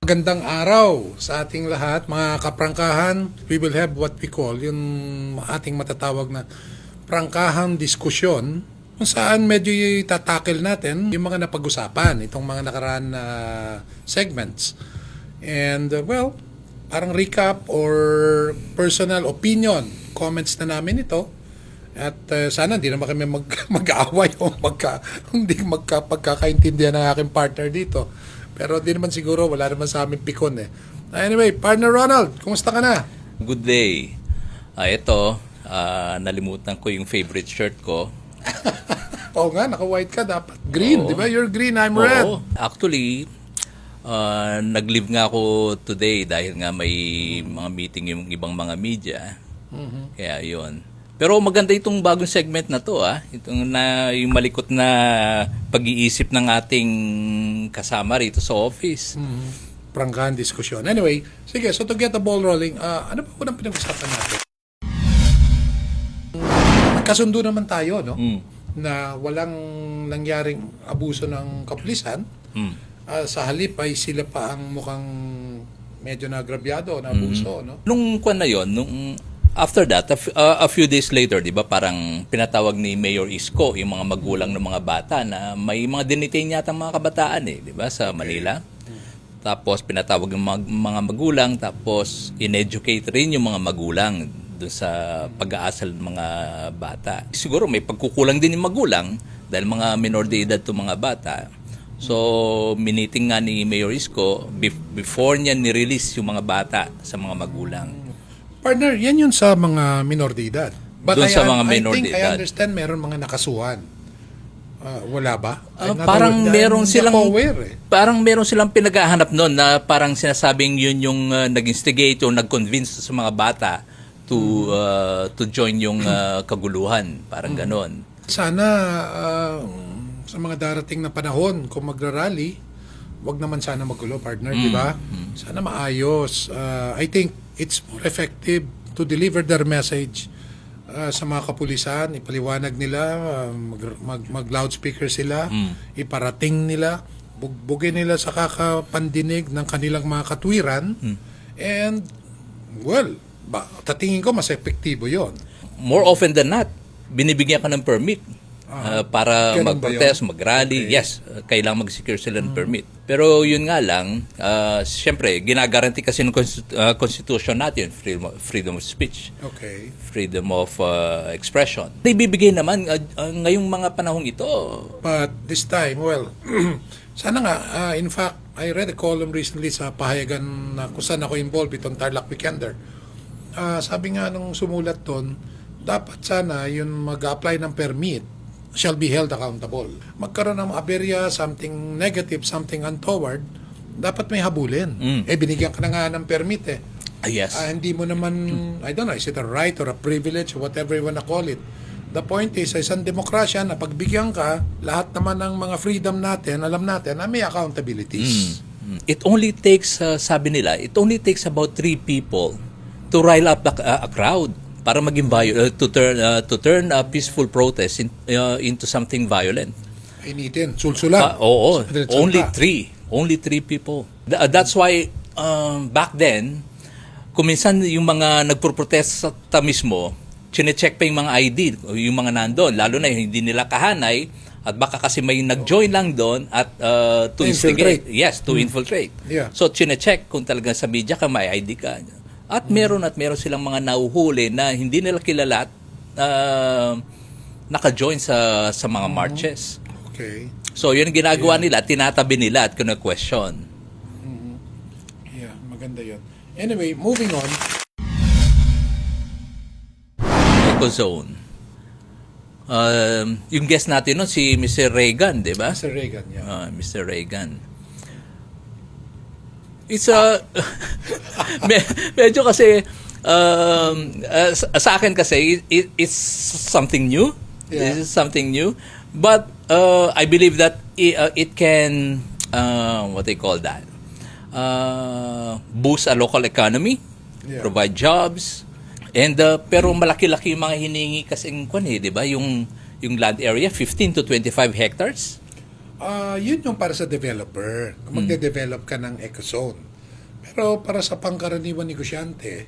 Magandang araw sa ating lahat, mga kaprangkahan. We will have what we call yung ating matatawag na prangkahan diskusyon kung saan medyo itatakil natin yung mga napag-usapan, itong mga nakaraan na segments. And well, parang recap or personal opinion, comments na namin ito. At sana hindi naman kami mag-aaway o hindi magkapagkakaintindihan ng aking partner dito. Pero di naman siguro, wala naman sa amin pikon eh. Anyway, partner Ronald, kumusta ka na? Good day. Ito, nalimutan ko yung favorite shirt ko. Oo nga, naka-white ka dapat. Green, Oo. di ba? You're green, I'm red. Oo. Actually, nag-leave nga ako today dahil nga may mga meeting yung ibang mga media. Kaya yun. Pero maganda itong bagong segment na to, itong yung malikot na pag-iisip ng ating kasama rito sa office. Prangkahan diskusyon. Anyway, sige, so to get the ball rolling, ano ba unang pinag-usapan natin? Nagkasundo naman tayo, no? Na walang nangyaring abuso ng kapulisan. Sa halip ay sila pa ang mukhang medyo nagrabyado, na abuso, no? Nung kwan na yon, after that, a few days later, di ba, parang pinatawag ni Mayor Isko yung mga magulang ng mga bata na may mga dinitain yata mga kabataan di ba, sa Manila. Tapos pinatawag yung mga magulang, tapos in-educate rin yung mga magulang doon sa pag-aasal ng mga bata. Siguro may pagkukulang din yung magulang dahil mga minor de edad to mga bata. So, miniting nga ni Mayor Isko before niya ni-release yung mga bata sa mga magulang. Partner, yan yun sa mga minor de edad. But Doon sa mga minor I think de edad. I understand meron mga nakasuhan. Wala ba? Parang meron hindi silang ako aware, eh. parang meron silang pinaghahanap noon na parang sinasabing yun yung nag-instigate o nag-convince sa mga bata to join yung kaguluhan, parang ganon. Sana sa mga darating na panahon kung magrarally, wag naman sana magulo, partner, di ba? Sana maayos. I think it's more effective to deliver their message sa mga kapulisan, ipaliwanag nila, mag-loudspeaker sila, iparating nila, bugbugin nila sa kakapandinig ng kanilang mga katwiran, and, well, tatingin ko mas epektibo yon. More often than not, binibigyan ka ng permit para Ganun ba mag-protest, yun? mag-rally. Okay. Yes, kailangan mag-secure sila ng permit. Pero yun nga lang, siyempre, ginagaranti kasi ng Constitution natin, freedom of speech, Okay. freedom of expression. Ibibigay naman ngayong mga panahong ito. But this time, well, sana nga, in fact, I read a column recently sa pahayagan na kung saan ako involved itong Tarlac Weekender. Sabi nga nung sumulat doon, dapat sana yung mag-apply ng permit shall be held accountable. Magkaroon ng aberya, something negative, something untoward, dapat may habulin. Binigyan ka na nga ng permit eh. Yes. Hindi mo naman, I don't know, is it a right or a privilege or whatever you wanna call it. The point is, sa isang demokrasya na pagbigyan ka, lahat naman ng mga freedom natin, alam natin na may accountabilities. It only takes, sabi nila, it only takes about 3 people to rile up a crowd para maging to turn a peaceful protest into something violent. Initin, sulsulan. Oo, Diretso only ka. 3. Only 3 people. That's why back then, kung minsan yung mga nagpo-protest sa mismo, chine-check pa yung mga ID, yung mga nandoon, lalo na yung hindi nila kahanay, at baka kasi may nag-join lang doon at to instigate. Yes, to infiltrate. Yeah. So, chine-check kung talaga sa media ka, may ID ka. At meron silang mga nauhuli na hindi nila kilala at naka-join sa mga marches. Okay. So, yun ang ginagawa nila, tinatabi nila at question. Yeah, maganda yun. Anyway, moving on. Ecozone. Yung guest natin nun, si Mr. Reagan, di ba? Mr. Reagan, yeah. Mr. Reagan. It's medyo kasi sa akin kasi it's something new. Yeah. It's something new. But I believe that it can what they call that boost a local economy, provide jobs, and pero malaki-laki yung mga hiningi kasi di ba, yung land area 15 to 25 hectares. Yun yung para sa developer. Magde-develop ka ng ecozone. Pero para sa pangkaraniwan negosyante,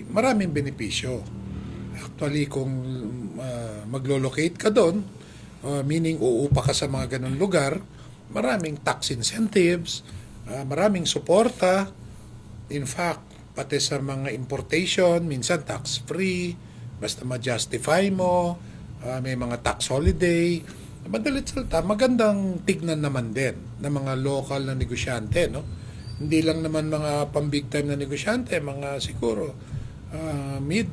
maraming benepisyo. Actually, kung maglo-locate ka doon, meaning uupa ka sa mga ganun lugar, maraming tax incentives, maraming suporta. In fact, pati sa mga importation, minsan tax-free, basta ma-justify mo, may mga tax holiday. Madalit salita, magandang tignan naman din ng mga local na negosyante, no? Hindi lang naman mga pang-big time na negosyante, mga siguro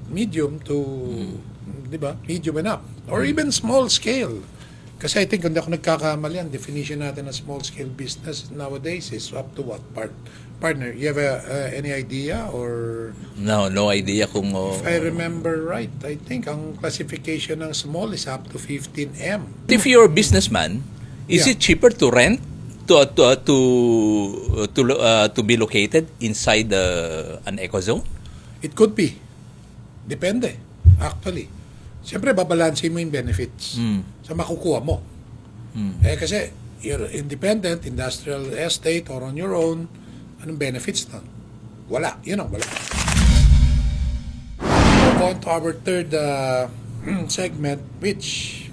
medium to, di ba? Medium and up. Or even small scale. Kasi I think, kung hindi ako nagkakamali, ang definition natin ng small scale business nowadays is up to what? Partner, you have any idea or... No idea kung... If I remember right, I think ang classification ng small is up to 15M. If you're a businessman, is Yeah. it cheaper to rent to be located inside an eco zone? It could be. Depende, actually. Siyempre, babalansin mo yung benefits sa makukuha mo. Kasi, you're independent, industrial estate, or on your own, anong benefits nun? Wala. Yun ang wala. Move on to our third segment, which,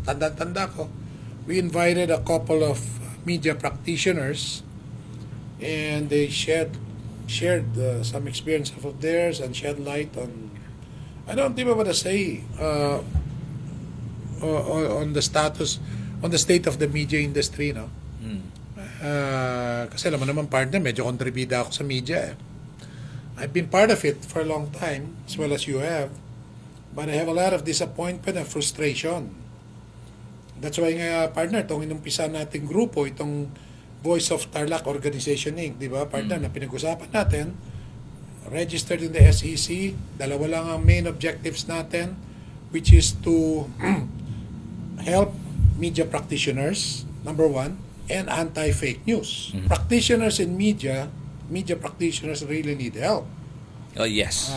tanda-tanda ko, we invited a couple of media practitioners and they shared some experience of theirs and shed light on, I don't even want to say on the status, on the state of the media industry, no? Kasi alam mo naman, partner, medyo kontribida ako sa media. I've been part of it for a long time, as well as you have. But I have a lot of disappointment and frustration. That's why nga, partner, itong inumpisa nating grupo, itong Voice of Tarlac Organization Inc., di ba, partner, na pinag-usapan natin, registered in the SEC, dalawa lang ang main objectives natin, which is to help media practitioners, number one, and anti-fake news. Practitioners in media practitioners really need help. Oh, yes.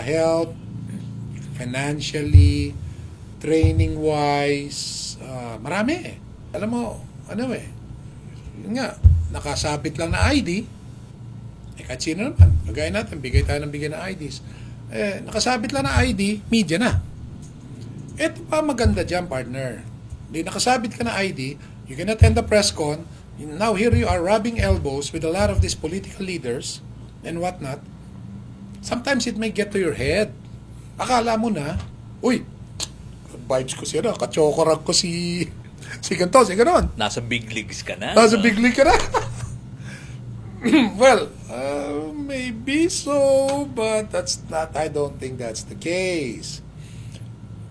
Help financially, training-wise, marami. Alam mo, yun nga, nakasabit lang na ID, kahit sino naman, kagaya natin, bigay tayo ng bigay ng IDs. Nakasabit lang na ID, media na. Ito pa maganda dyan, partner. Hindi nakasabit ka na ID, you can attend the press con, now here you are rubbing elbows with a lot of these political leaders and whatnot. Sometimes it may get to your head. Akala mo na, uy, vibes ko siya na, kachokorag ko si ganito, si ganon. Nasa big leagues ka na. Nasa big league ka na. Well, maybe so, but I don't think that's the case.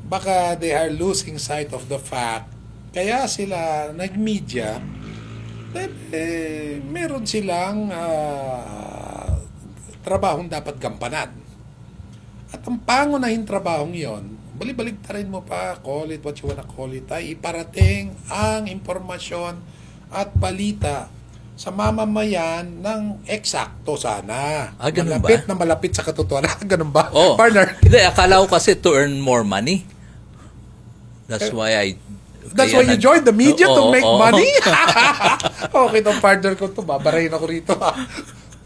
Baka they are losing sight of the fact, kaya sila nag-media, meron silang trabahong dapat gampanan. At ang pangunahing trabahong yon, balik-baliktarin mo pa, call it what you wanna call it, ay iparating ang impormasyon at balita sa mamamayan ng eksakto sana. Ganun malapit ba? na malapit sa katotohanan. Ganun ba? Oh, Partner? Hindi, akala ko kasi to earn more money. That's why you joined the media to make Oo. money? Okay, itong partner ko to, babarayin ako rito.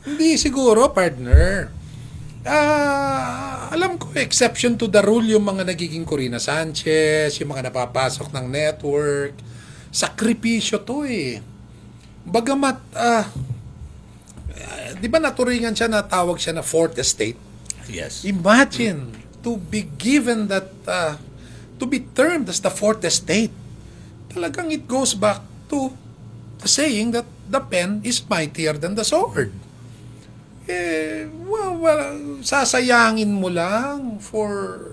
Hindi siguro, partner. Alam ko, exception to the rule yung mga nagiging Corina Sanchez, yung mga napapasok ng network. Sakripisyo to eh. Bagamat, di ba naturingan siya na tawag siya na fourth estate? Yes. Imagine, to be given that, to be termed as the fourth estate. Talagang it goes back to the saying that the pen is mightier than the sword. Sasayangin mo lang for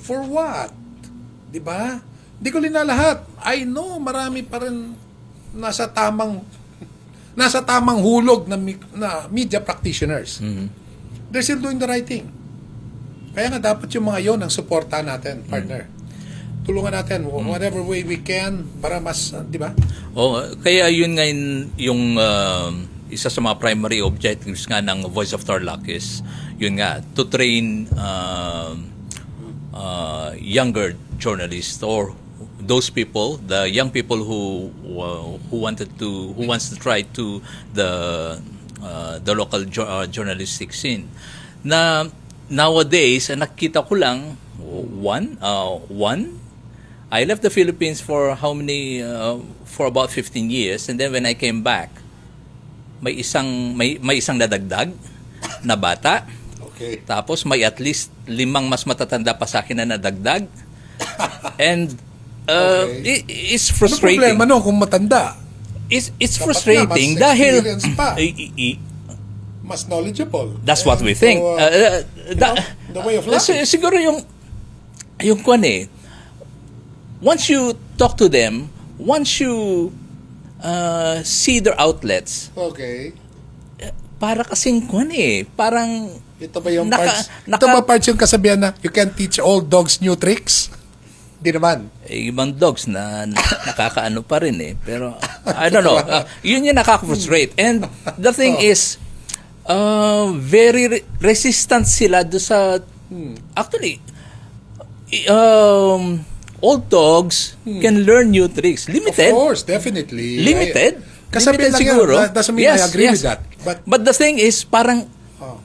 what? Di ba? Di ko linalahat. I know marami pa rin nasa tamang hulog na media practitioners. They're still doing the right thing. Kaya nga dapat yung mga yon ang suportahan natin, partner. Tulungan natin whatever way we can para mas, di ba? Kaya yun nga yung isa sa mga primary objectives nga ng Voice of Tarlac is yun nga, to train younger journalists or those people, the young people who wants to try to the local journalistic scene. Na nowadays, nakikita ko lang one. I left the Philippines for for about 15 years, and then when I came back, may isang nadagdag na bata. Okay. Tapos may at least 5 mas matatanda pa sa akin na nadagdag. And Okay. it's Ano frustrating. problema no kung matanda? It's Dapat frustrating nga, mas dahil experience pa. Mas knowledgeable. that's what we And think. so, the way of life. Siguro yung kwan eh. Once you talk to them, once you see their outlets, Okay. para kasing kwan eh. Parang Ito ba yung Naka- parts? naka- Ito ba parts yung kasabihan na you can teach old dogs new tricks? Di naman. ibang dogs na nakakaano pa rin eh. Pero, I don't know. Yun yung nakaka-frustrate. And the thing is, very resistant sila do sa, actually, old dogs can learn new tricks. Limited. Of course, definitely. Limited. Kasabihan Limited lang siguro. yan. That doesn't mean I agree with that. But the thing is, parang, Oh.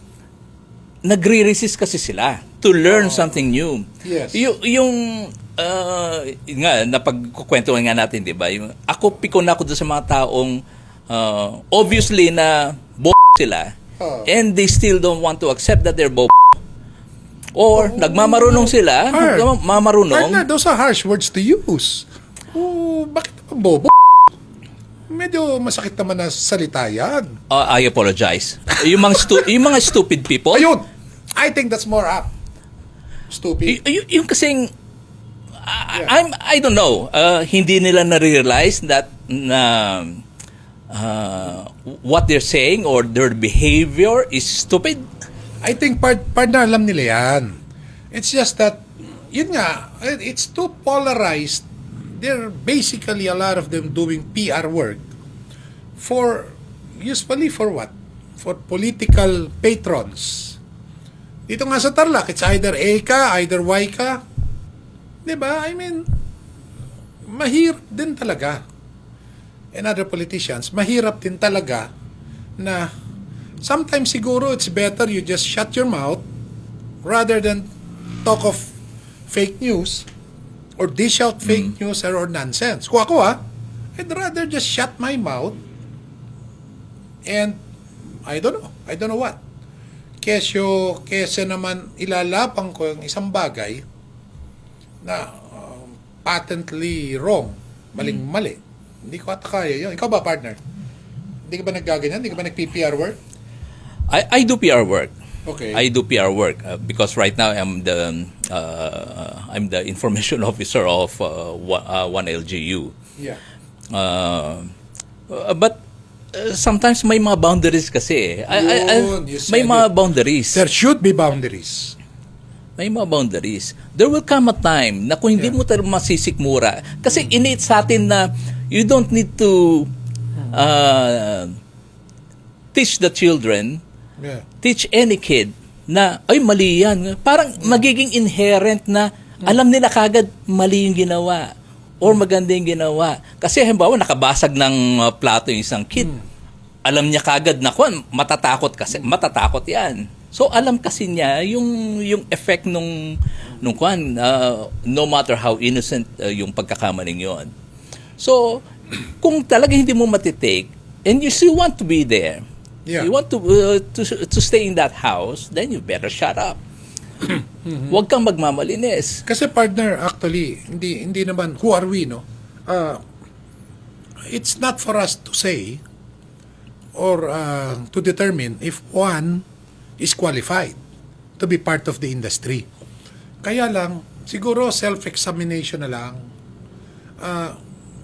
nagre-resist kasi sila to learn something new. Yes. Yung nga napagkukwentuhan nga natin, 'di ba? Yung pikon ako doon sa mga taong obviously na sila and they still don't want to accept that they're or nagmamarunong sila, mamarunong. Partner, those are harsh words to use. Oh, bakit naman bobo? Medyo masakit naman na salita yan. I apologize. yung mga stupid people. Ayun! I think that's more apt. Stupid. Yung kasing I don't know, hindi nila na-realize that what they're saying or their behavior is stupid. I think partner alam nila yan. It's just that, yun nga, it's too polarized. They're basically a lot of them doing PR work usually for what? For political patrons. Dito nga sa Tarlac, it's either A ka, either Y ka. Diba? I mean, mahirap din talaga. And other politicians, mahirap din talaga na sometimes siguro it's better you just shut your mouth rather than talk of fake news or dish out fake news or nonsense. Kung ako I'd rather just shut my mouth and I don't know what. Kesa naman ilalapang ko yung isang bagay na patently wrong, maling-mali. Hindi ko ata kaya yun. Ikaw ba, partner? Hindi ka ba naggaganyan? Hindi ka ba nag-PR work? I do PR work. Okay. I do PR work because right now I'm the information officer of one LGU. Yeah. But sometimes may mga boundaries kasi. Yun, you said May mga it. boundaries. There should be boundaries. May mga boundaries. There will come a time na kung hindi mo talaga masisikmura. Kasi innate sa atin na you don't need to teach the children, teach any kid na, ay, mali yan. Parang magiging inherent na alam nila kagad mali yung ginawa or maganda yung ginawa. Kasi halimbawa, nakabasag ng plato yung isang kid. Alam niya kagad na, matatakot kasi. Matatakot yan. So, alam kasi niya yung effect nung no matter how innocent yung pagkakamaling yon. So, kung talaga hindi mo matitake, and you still want to be there, you want to stay in that house, then you better shut up. Huwag kang magmamalinis. Kasi partner, actually, hindi naman, who are we, no? It's not for us to say or to determine if one is qualified to be part of the industry. Kaya lang, siguro self-examination na lang.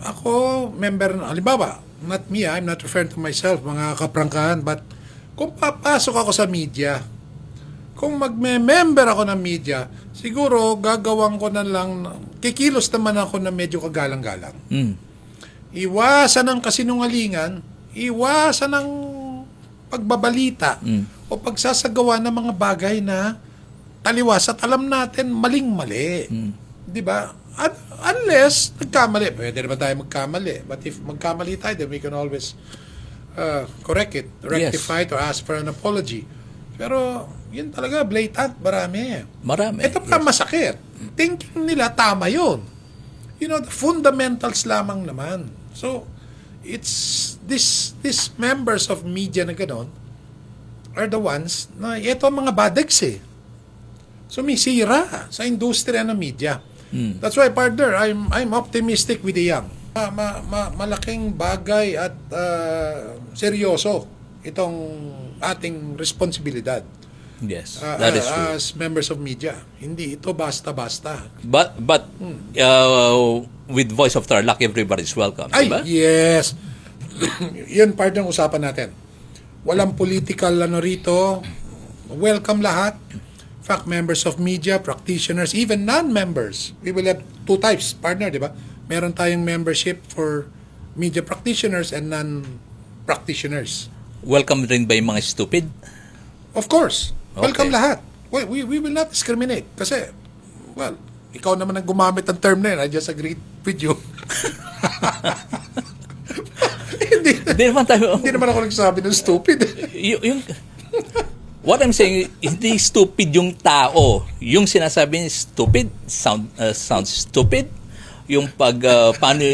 Ako, member, halimbawa, not me, I'm not referring to myself, mga kaprangkahan, but kung papasok ako sa media, kung magme-member ako ng media, siguro gagawin ko na lang, kikilos naman ako na medyo kagalang-galang. Iwasan ng kasinungalingan, iwasan ng pagbabalita o pagsasagawa ng mga bagay na taliwas at alam natin maling-mali. Di ba? Unless nagkamali, pwede naman tayo magkamali. But if magkamali tayo, then we can always correct it, rectify it, or ask for an apology. Pero yun talaga, blatant, marami. Marami. Ito pa masakit. Thinking nila tama yun. You know, the fundamentals lamang naman. So, it's these members of media na gano'n are the ones na ito ang mga badegs eh. Sumisira sa industriya ng media. That's why, partner, I'm optimistic with the young. Malaking bagay at seryoso itong ating responsibilidad. Yes, that is true. As members of media. Hindi ito basta-basta. But with Voice of Tarlac, everybody's welcome, Ay, diba? yes. Yun part ng usapan natin. Walang political rito. Welcome lahat. In fact, members of media, practitioners, even non-members. We will have two types, partner, di ba? Meron tayong membership for media practitioners and non-practitioners. Welcome rin ba yung mga stupid? Of course. Welcome Okay. lahat. We will not discriminate. Kasi, well, ikaw naman ang gumamit ng term na yun. I just agreed with you. Hindi naman tayo. Hindi naman ako nagsabi ng stupid. What I'm saying, hindi stupid yung tao. Yung sinasabi niya stupid, sounds stupid. Yung paano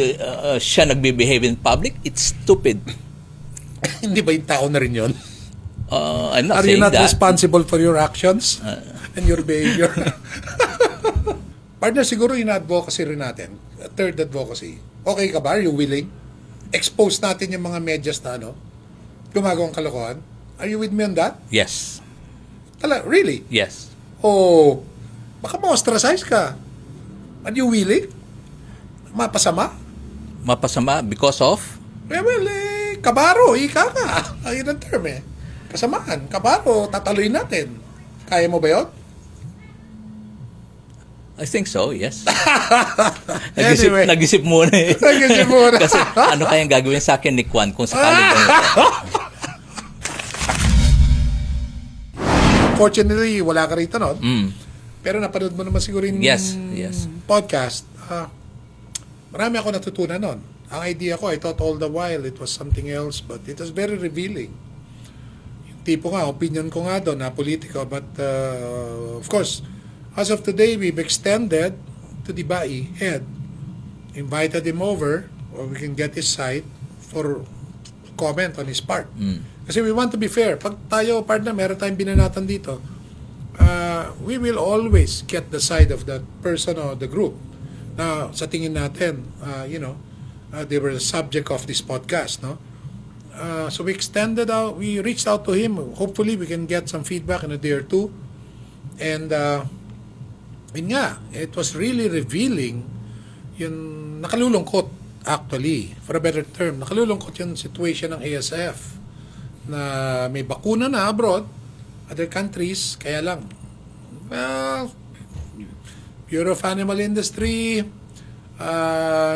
siya nagbe-behave in public, it's stupid. Hindi ba yung tao na rin yun? I'm not Are you saying not that. responsible for your actions and your behavior? Partner, siguro yung advocacy rin natin. Third advocacy. Okay ka ba? Are you willing? Expose natin yung mga medyas na gumagawang kalokohan. Are you with me on that? Yes. Really? Yes. Oh, baka ma-ostracize ka. Are you willing? Mapasama? Mapasama because of? Kabaro, ika nga. Ayun ang term eh. Kasamaan, kabaro, tataluin natin. Kaya mo ba yun? I think so, yes. Anyway. Nag-isip muna eh. Nag-isip muna. Kasi ano kayang gagawin sa akin ni Kwan kung sakali ganito? Fortunately, wala ka rito, no? Pero napanood mo naman siguro yung Yes. podcast. Marami ako natutunan nun. Ang idea ko, I thought all the while it was something else, but it was very revealing. Yung tipo nga, opinion ko nga doon, na politiko, but of course, as of today, we've extended to the BAI head, invited him over, or we can get his side for comment on his part. Kasi we want to be fair. Pag tayo, partner, meron tayong binanatan dito, we will always get the side of that person or the group. Na sa tingin natin, they were the subject of this podcast, no? So we reached out to him. Hopefully, we can get some feedback in a day or two. And, yun nga, it was really revealing yung nakalulungkot, actually, for a better term, nakalulungkot yung situation ng ASF na may bakuna na abroad, other countries, kaya lang, well, Bureau of Animal Industry,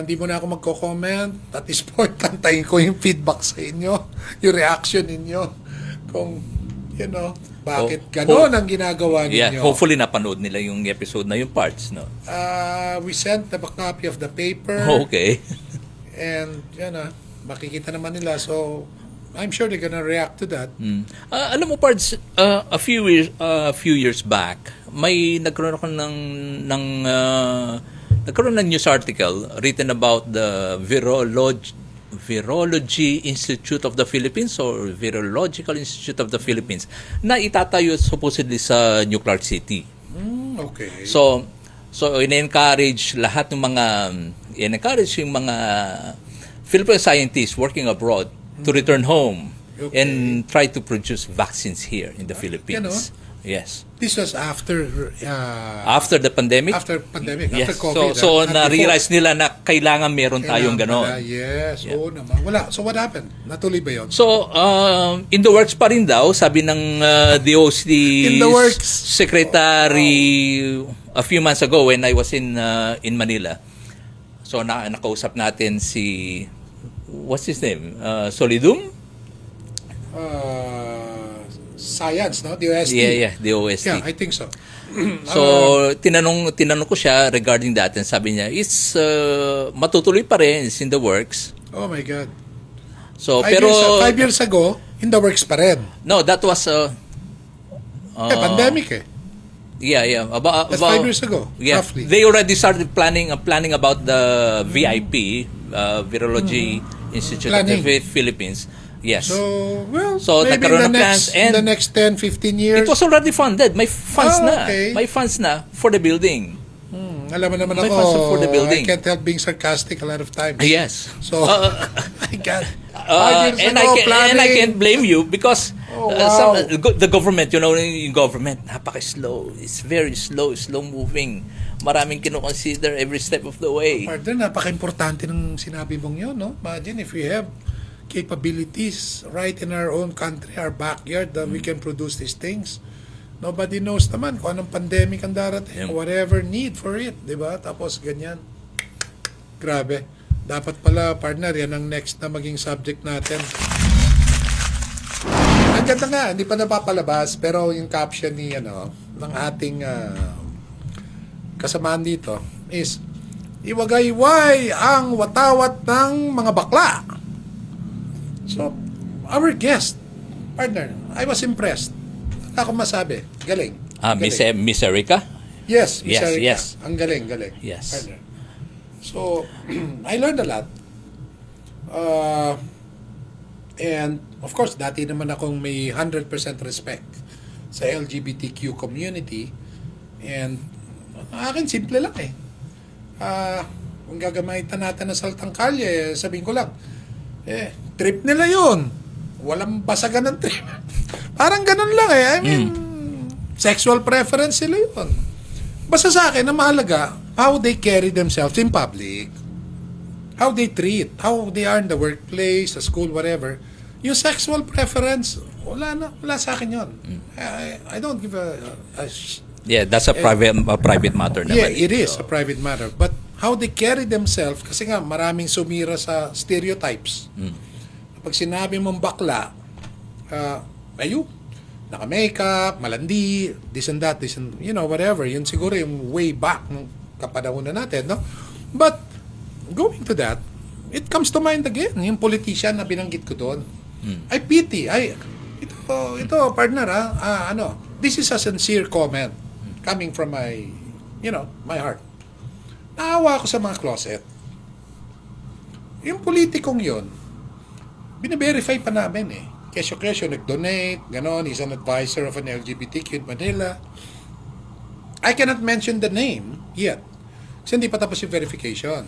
hindi mo na ako magko-comment. At this point, kantayin ko yung feedback sa inyo, yung reaction ninyo, kung, bakit gano'n ang ginagawa ninyo. Yeah, hopefully napanood nila yung episode na yung parts, no? We sent them a copy of the paper. Okay. And, makikita naman nila. So, I'm sure they're gonna react to that. Alam mo, parts, a few years back, may nagkaroon ako nagkaroon ng news article written about the Virology Institute of the Philippines or Virological Institute of the Philippines na itatayo supposedly sa Nuclear City. Okay. So in-encourage lahat ng mga Philippine scientists working abroad to return home and try to produce vaccines here in the Philippines. Yes. This was after the pandemic? After pandemic, Yes. after COVID. So not na-realize nila na kailangan meron tayong Kailangan ganon. pala, yes, oo naman. Wala. So what happened? Natuloy ba yun? So, in the works pa rin daw, sabi ng DOC In the works. Secretary a few months ago when I was in Manila. So, nakausap natin si, what's his name? Solidum? Science, no? DOST. Yeah, DOST. Yeah, I think so. So, tinanong ko siya regarding that and sabi niya, it's matutuloy pa rin, it's in the works. Oh my God. So, 5 years ago, in the works pa rin. no, that was Pandemic eh. yeah. That's 5 years ago, Yeah, roughly. they already started planning about the VIP, Virology Institute Planning. of the Philippines. Yes. So, well, So, maybe nagkaroon ng plans in the and next 10, 15 years. it was already funded. May funds Ah, na. okay. May funds na for the building. Alam mo naman May ako, funds for the building. I can't help being sarcastic a lot of times. Yes. So, I can't. 5 years And ago, I planning. can't blame you because Oh, wow. the government, yung government, napaka-slow. It's very slow moving. Maraming kino-consider every step of the way. Partner, napaka-importante ng sinabi mong yun, no? Imagine if we have capabilities right in our own country, our backyard, that we can produce these things. Nobody knows naman kung anong pandemic ang darating, Yeah. whatever need for it, di ba? Tapos ganyan. Grabe. Dapat pala, partner, yan ang next na maging subject natin. Ang ganda nga, hindi pa napapalabas, pero yung caption ni, ng ating kasamaan dito is, iwagayway ang watawat ng mga bakla. So, our guest, partner, I was impressed. Wala akong masabi. Galing. Galing. Miss Erica? Yes, Miss Yes, Erica. yes. Ang galing. Yes. Partner. So, I learned a lot. And, of course, dati naman akong may 100% respect sa LGBTQ community. And, akin, simple lang eh. Kung gagamitan natin ng saltang kalye, sabihin ko lang, trip nila yun. Walang basagan ng trip. Parang ganun lang eh. I mean, sexual preference sila yun. Basta sa akin, ang mahalaga, how they carry themselves in public. How they treat, how they are in the workplace, sa school, whatever. Yung sexual preference, wala sa akin yun. I don't give a Yeah, that's a private matter naman. yeah, it is a private matter. But how they carry themselves, kasi nga maraming sumira sa stereotypes. Pag sinabi mong bakla, naka-makeup, malandi, this and that, whatever. Yun siguro yung way back ng kapanahunan natin, no? But, going to that, it comes to mind again, yung politician na binanggit ko doon. I pity, ito partner, this is a sincere comment coming from my heart. Naawa ako sa mga closet. Yung politikong yun, bine-verify pa namin eh. Kesyo nag-donate, ganon, he's an advisor of an LGBTQ in Manila. I cannot mention the name yet. Kasi hindi pa tapos yung verification.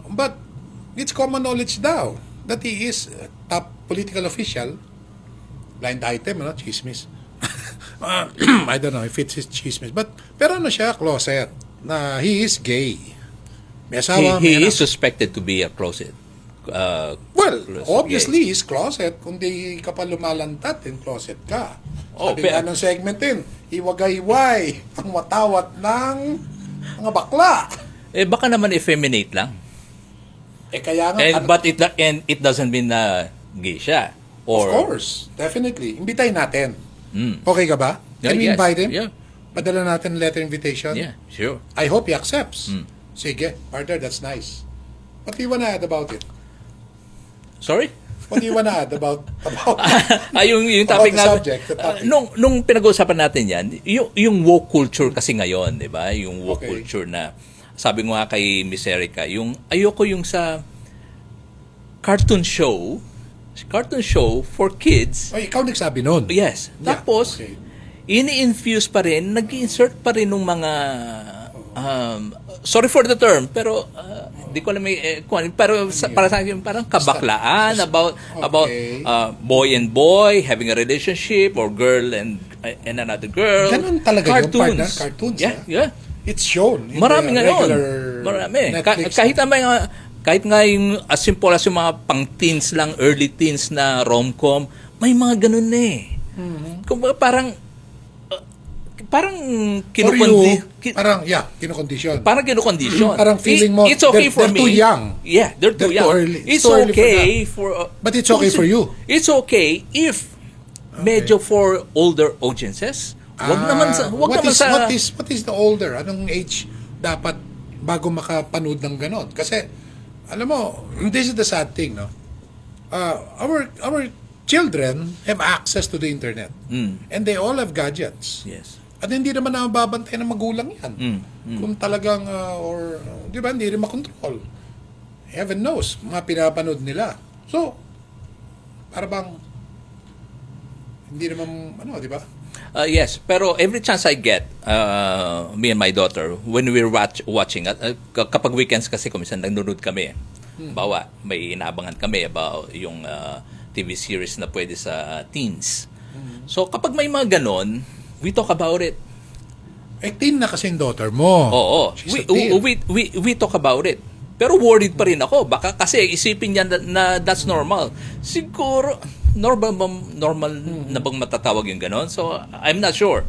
But, it's common knowledge daw that he is a top political official. Blind item, chismis. I don't know if it's his chismis. Pero siya, closet, na he is gay. May asawa, He may is suspected to be a closet. Well, Closet obviously, he's closet. Kung di ka pa lumalantat, in closet ka. Oh, Sabi nga ng segment din, iwagayway ang watawat ng mga bakla. Baka naman effeminate lang. Kaya nga, But it doesn't mean na gay siya. of course, definitely. Imbitahin natin. Mm. Okay ka ba? Can we Yes. invite him? Yeah. Padala natin letter invitation? Yeah, sure. I hope he accepts. Mm. Sige, partner, that's nice. What do you wanna add about it? Sorry? What do you wanna add about yung about topic the na subject, the topic? nung pinag-uusapan natin yan, yung woke culture kasi ngayon, 'di ba? Yung woke Okay. culture na sabi ko nga kay Miss Erica, yung ayoko yung sa cartoon show for kids. Ay, ikaw nagsabi nun. Yes. Yeah, Tapos okay. ini-infuse pa rin, nag-insert pa rin ng mga sorry for the term, pero di ko alam pero para sa akin parang kabaklaan about boy and boy having a relationship or girl and another girl. Ganun talaga yung partner, cartoons. Yeah. It's shown in Marami the ngayon. regular Marami. Netflix. Kahit nga yung as simple as yung mga pang-teens lang, early teens na rom-com, may mga ganun na eh. Kumbaga parang For you, kinukondisyon. Parang kinukondisyon. Parang feeling mo, it's okay for they're me. too young. Yeah, they're too They're young. too early. It's Too early for okay for But it's okay for you. It's okay if medyo for older audiences. Wag naman sa What is the older? Anong age dapat bago makapanood ng ganon? Kasi, alam mo, this is the sad thing, no? our children have access to the internet. And they all have gadgets. Yes. At hindi naman na mababantay ng magulang yan. Kung talagang, di ba, hindi rin makontrol. Heaven knows, mga pinapanood nila. So, para bang, hindi naman, di ba? Yes, pero every chance I get, me and my daughter, when we're watching, kapag weekends kasi kumisan nanonood kami. Bawa, may inaabangan kami about yung TV series na pwede sa teens. So kapag may mga ganon, we talk about it. Teen na kasi yung daughter mo. Oo. She's a teen. We talk about it. Pero worried pa rin ako. Baka kasi isipin niya na that's normal. Siguro, normal na bang matatawag yung ganon? So, I'm not sure.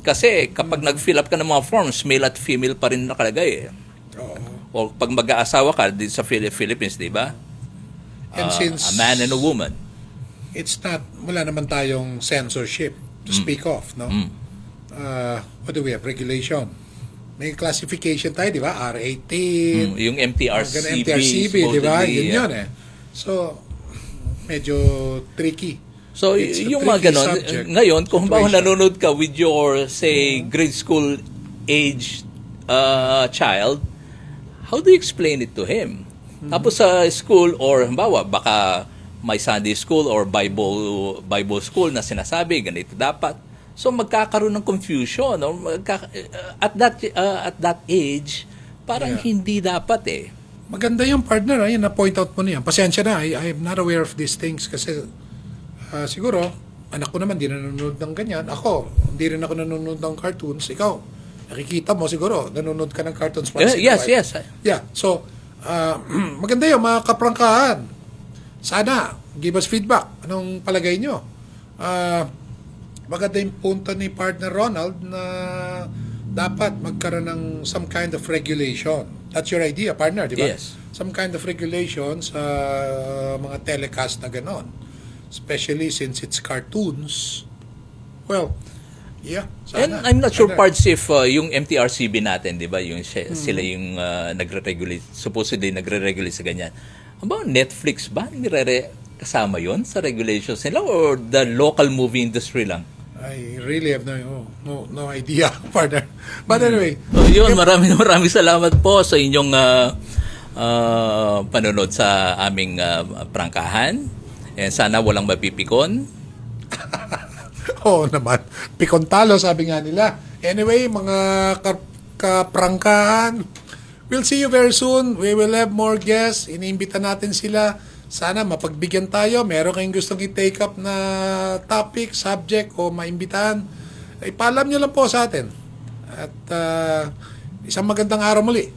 Kasi kapag nag-fill up ka ng mga forms, male at female pa rin nakalagay. O pag mag-aasawa ka dito sa Philippines, di ba? And since A man and a woman. it's not, wala naman tayong censorship to speak of, no? What do we have? Regulation. May classification tayo, di ba? R18. Yung MTRCB. MTRCB, di ba? supposedly, Yun eh. So, medyo tricky. So, It's a yung mga tricky ganon, subject. ngayon, kung halimbawa Situation. nanonood ka with your, say, grade school age child, how do you explain it to him? Tapos sa school, or halimbawa, baka may Sunday school or Bible school na sinasabi, ganito dapat. So, magkakaroon ng confusion. Or at that age, parang Yeah. hindi dapat eh. Maganda yung partner, yun na-point out mo niyan. Pasensya na, I am not aware of these things kasi siguro, anak ko naman di nanonood ng ganyan. Ako, hindi rin ako nanonood ng cartoons. Ikaw, nakikita mo siguro, nanonood ka ng cartoons. Yes. Yeah, so, maganda yung mga kaprangkahan. Sana, give us feedback. Anong palagay nyo? Maganda yung punto ni partner Ronald na dapat magkaroon ng some kind of regulation. That's your idea, partner, di ba? Yes. Some kind of regulation sa mga telecast na ganon. Especially since it's cartoons. Well, yeah, And sana. I'm not sure Partner. parts if yung MTRCB natin, 'di ba, yung sila yung nagre-regulate, supposedly nagre-regulate sa ganyan. About Netflix ba kasama 'yon sa regulations nila or the local movie industry lang? I really have no idea, partner. But anyway, So, yun, maraming salamat po sa inyong panonood sa aming prangkahan. And sana walang mapipikon. oo naman. Pikontalo, sabi nga nila. Anyway, mga kaprangkahan, we'll see you very soon. We will have more guests. Iniimbita natin sila. Sana mapagbigyan tayo. Meron kayong gustong i-take up na topic, subject, o maimbitahan. Ipaalam nyo lang po sa atin. At isang magandang araw muli.